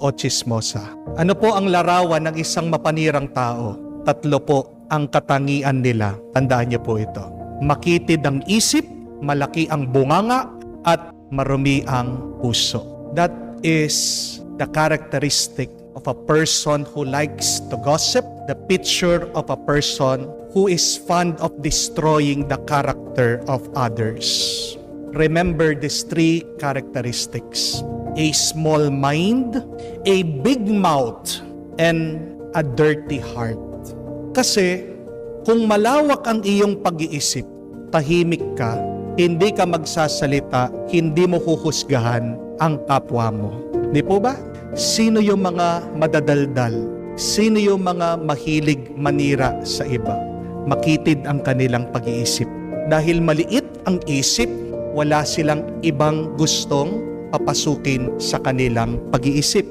o tsismosa. Ano po ang larawan ng isang mapanirang tao? 3 po ang katangian nila. Tandaan niyo po ito. Makitid ang isip, malaki ang bunganga, at marumi ang puso. That is the characteristic of a person who likes to gossip, the picture of a person who is fond of destroying the character of others. Remember these 3 characteristics: a small mind, a big mouth, and a dirty heart. Kasi kung malawak ang iyong pag-iisip, tahimik ka, hindi ka magsasalita, hindi mo huhusgahan ang kapwa mo. Di po ba? Sino yung mga madadaldal? Sino yung mga mahilig manira sa iba? Makitid ang kanilang pag-iisip. Dahil maliit ang isip, wala silang ibang gustong papasukin sa kanilang pag-iisip.